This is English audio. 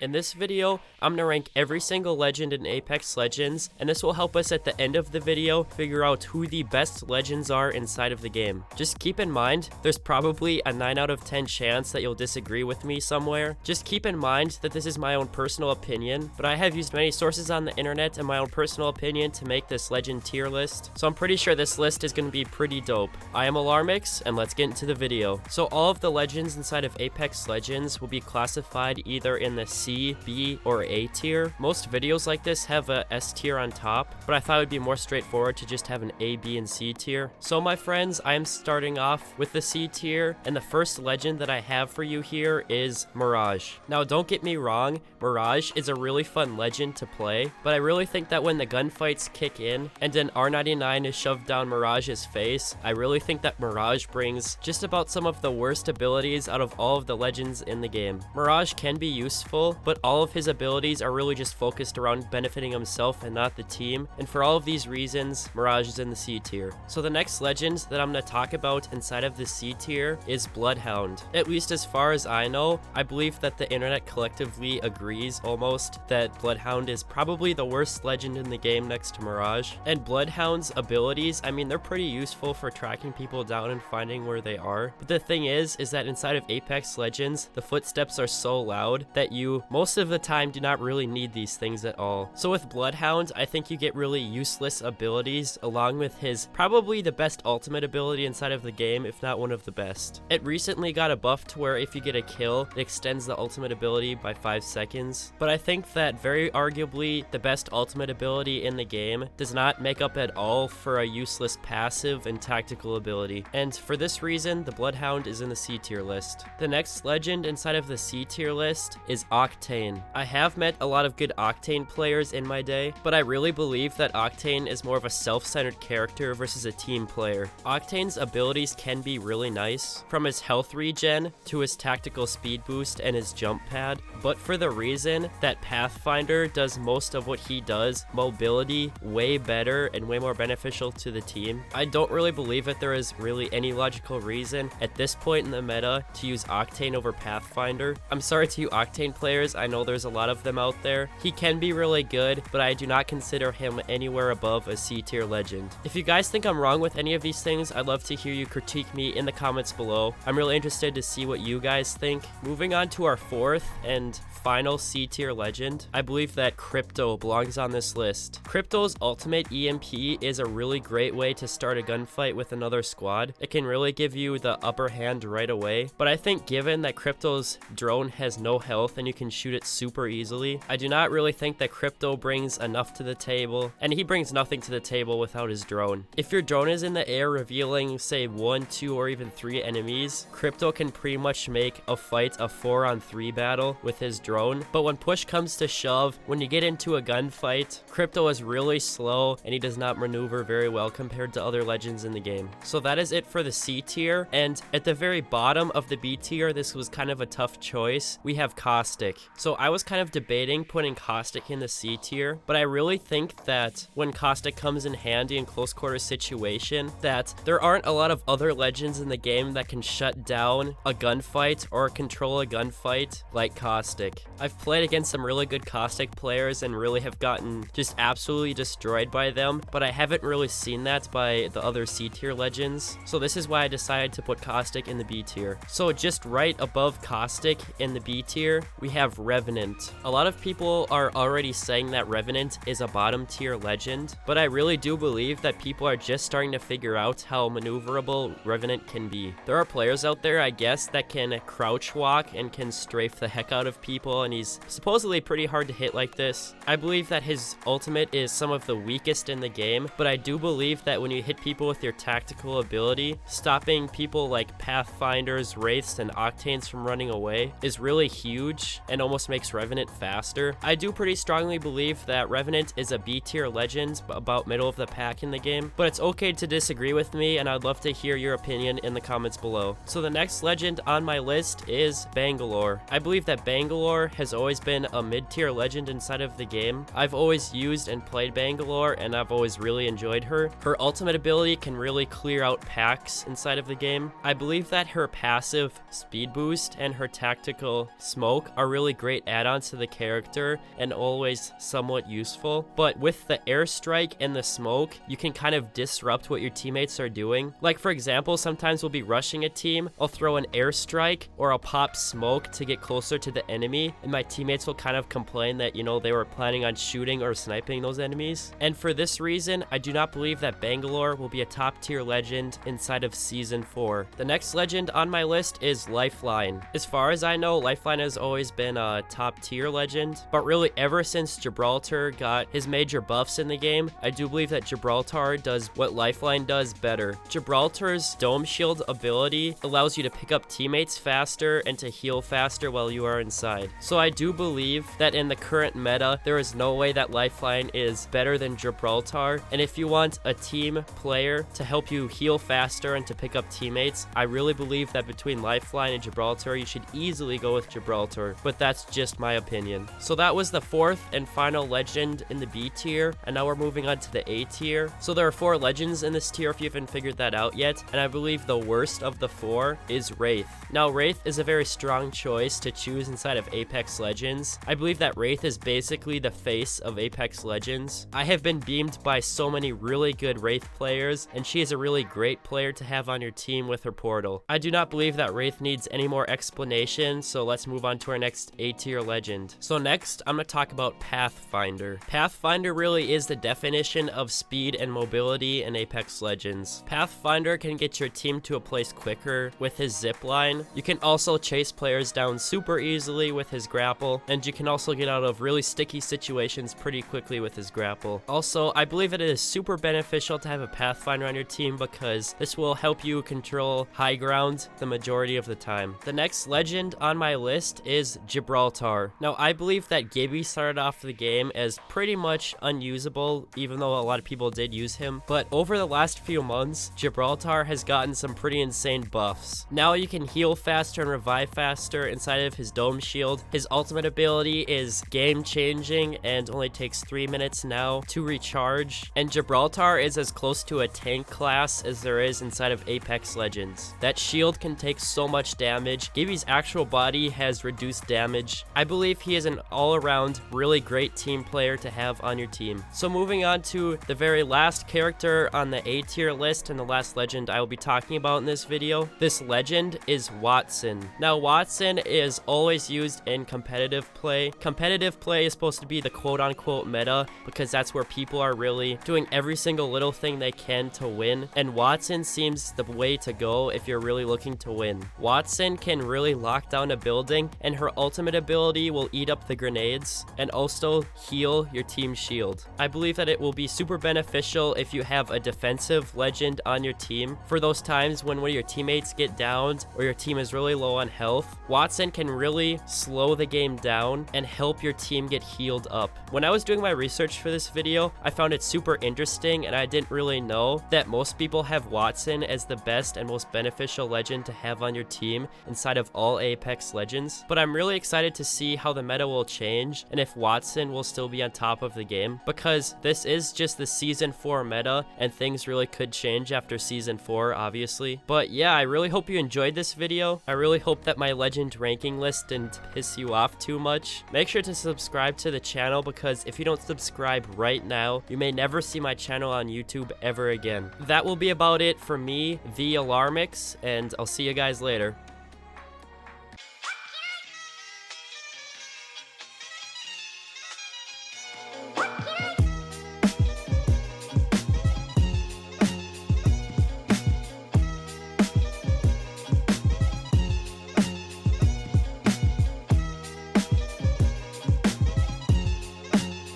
In this video, I'm going to rank every single legend in Apex Legends, and this will help us at the end of the video figure out who the best legends are inside of the game. Just keep in mind, there's probably a 9 out of 10 chance that you'll disagree with me somewhere. Just keep in mind that this is my own personal opinion, but I have used many sources on the internet and my own personal opinion to make this legend tier list, so I'm pretty sure this list is going to be pretty dope. I am Alarmix, and let's get into the video. So all of the legends inside of Apex Legends will be classified either in the C, B, or A tier. Most videos like this have a S tier on top, but I thought it would be more straightforward to just have an A, B, and C tier. So my friends, I am starting off with the C tier, and the first legend that I have for you here is Mirage. Now don't get me wrong, Mirage is a really fun legend to play, but I really think that when the gunfights kick in and an R99 is shoved down Mirage's face, I really think that Mirage brings just about some of the worst abilities out of all of the legends in the game. Mirage can be useful, but all of his abilities are really just focused around benefiting himself and not the team, and for all of these reasons, Mirage is in the C tier. So the next legend that I'm going to talk about inside of the C tier is Bloodhound. At least as far as I know, I believe that the internet collectively agrees almost that Bloodhound is probably the worst legend in the game next to Mirage. And Bloodhound's abilities, I mean, they're pretty useful for tracking people down and finding where they are. But the thing is that inside of Apex Legends, the footsteps are so loud that you most of the time do not really need these things at all. So with Bloodhound, I think you get really useless abilities along with his probably the best ultimate ability inside of the game, if not one of the best. It recently got a buff to where if you get a kill, it extends the ultimate ability by 5 seconds. But I think that very arguably the best ultimate ability in the game does not make up at all for a useless passive and tactical ability. And for this reason, the Bloodhound is in the C tier list. The next legend inside of the C tier list is Octane. I have met a lot of good Octane players in my day, but I really believe that Octane is more of a self-centered character versus a team player. Octane's abilities can be really nice, from his health regen to his tactical speed boost and his jump pad, but for the reason that Pathfinder does most of what he does, mobility, way better and way more beneficial to the team, I don't really believe that there is really any logical reason at this point in the meta to use Octane over Pathfinder. I'm sorry to you Octane players, I know there's a lot of them out there. He can be really good, but I do not consider him anywhere above a C tier legend. If you guys think I'm wrong with any of these things, I'd love to hear you critique me in the comments below. I'm really interested to see what you guys think. Moving on to our fourth and final C tier legend, I believe that Crypto belongs on this list. Crypto's ultimate EMP is a really great way to start a gunfight with another squad. It can really give you the upper hand right away, but I think given that Crypto's drone has no health and you can shoot it super easily, I do not really think that Crypto brings enough to the table, and he brings nothing to the table without his drone. If your drone is in the air revealing say 1, 2, or even 3 enemies, Crypto can pretty much make a fight a 4-on-3 battle with his drone, but when push comes to shove, when you get into a gunfight, Crypto is really slow and he does not maneuver very well compared to other legends in the game. So that is it for the C tier, and at the very bottom of the B tier, this was kind of a tough choice. We have Caustic. So I was kind of debating putting Caustic in the C tier, but I really think that when Caustic comes in handy in close quarter situation, that there aren't a lot of other legends in the game that can shut down a gunfight or control a gunfight like Caustic. I've played against some really good Caustic players and really have gotten just absolutely destroyed by them, but I haven't really seen that by the other C tier legends, so this is why I decided to put Caustic in the B tier. So just right above Caustic in the B tier, we have Revenant. A lot of people are already saying that Revenant is a bottom tier legend, but I really do believe that people are just starting to figure out how maneuverable Revenant can be. There are players out there, I guess, that can crouch walk and can strafe the heck out of people, and he's supposedly pretty hard to hit like this. I believe that his ultimate is some of the weakest in the game, but I do believe that when you hit people with your tactical ability, stopping people like Pathfinders, Wraiths, and Octanes from running away is really huge and almost makes Revenant faster. I do pretty strongly believe that Revenant is a B tier legend, about middle of the pack in the game, but it's okay to disagree with me, and I'd love to hear your opinion in the comments below. So the next legend on my list is Bangalore. I believe that Bangalore has always been a mid-tier legend inside of the game. I've always used and played Bangalore, and I've always really enjoyed her. Her ultimate ability can really clear out packs inside of the game. I believe that her passive speed boost and her tactical smoke are really really great add-ons to the character and always somewhat useful. But with the airstrike and the smoke, you can kind of disrupt what your teammates are doing. Like for example, sometimes we'll be rushing a team, I'll throw an airstrike or I'll pop smoke to get closer to the enemy, and my teammates will kind of complain that, you know, they were planning on shooting or sniping those enemies. And for this reason, I do not believe that Bangalore will be a top tier legend inside of Season 4. The next legend on my list is Lifeline. As far as I know, Lifeline has always been a top tier legend, but really ever since Gibraltar got his major buffs in the game, I do believe that Gibraltar does what Lifeline does better. Gibraltar's Dome Shield ability allows you to pick up teammates faster and to heal faster while you are inside. So I do believe that in the current meta, there is no way that Lifeline is better than Gibraltar, and if you want a team player to help you heal faster and to pick up teammates, I really believe that between Lifeline and Gibraltar, you should easily go with Gibraltar, but that's just my opinion. So that was the fourth and final legend in the B tier, and now we're moving on to the A tier. So there are 4 legends in this tier if you haven't figured that out yet, and I believe the worst of the 4 is Wraith. Now Wraith is a very strong choice to choose inside of Apex Legends. I believe that Wraith is basically the face of Apex Legends. I have been beamed by so many really good Wraith players, and she is a really great player to have on your team with her portal. I do not believe that Wraith needs any more explanation, so let's move on to our next A tier legend. So next, I'm going to talk about Pathfinder. Pathfinder really is the definition of speed and mobility in Apex Legends. Pathfinder can get your team to a place quicker with his zipline. You can also chase players down super easily with his grapple, and you can also get out of really sticky situations pretty quickly with his grapple. Also, I believe it is super beneficial to have a Pathfinder on your team because this will help you control high ground the majority of the time. The next legend on my list is Gibraltar. Now, I believe that Gibby started off the game as pretty much unusable, even though a lot of people did use him, but over the last few months, Gibraltar has gotten some pretty insane buffs. Now you can heal faster and revive faster inside of his Dome Shield. His ultimate ability is game changing and only takes 3 minutes now to recharge, and Gibraltar is as close to a tank class as there is inside of Apex Legends. That shield can take so much damage. Gibby's actual body has reduced damage. I believe he is an all-around really great team player to have on your team. So moving on to the very last character on the A tier list and the last legend I will be talking about in this video. This legend is Wattson. Now Wattson is always used in competitive play. Competitive play is supposed to be the quote-unquote meta because that's where people are really doing every single little thing they can to win, and Wattson seems the way to go if you're really looking to win. Wattson can really lock down a building, and her ultimate ability will eat up the grenades and also heal your team's shield. I believe that it will be super beneficial if you have a defensive legend on your team for those times when one of your teammates get downed or your team is really low on health. Wattson can really slow the game down and help your team get healed up. When I was doing my research for this video, I found it super interesting, and I didn't really know that most people have Wattson as the best and most beneficial legend to have on your team inside of all Apex Legends. But I'm really excited to see how the meta will change and if Wattson will still be on top of the game, because this is just the Season 4 meta and things really could change after Season 4, obviously. But yeah, I really hope you enjoyed this video. I really hope that my legend ranking list didn't piss you off too much. Make sure to subscribe to the channel, because if you don't subscribe right now, you may never see my channel on YouTube ever again. That will be about it for me, the Alarmix, and I'll see you guys later.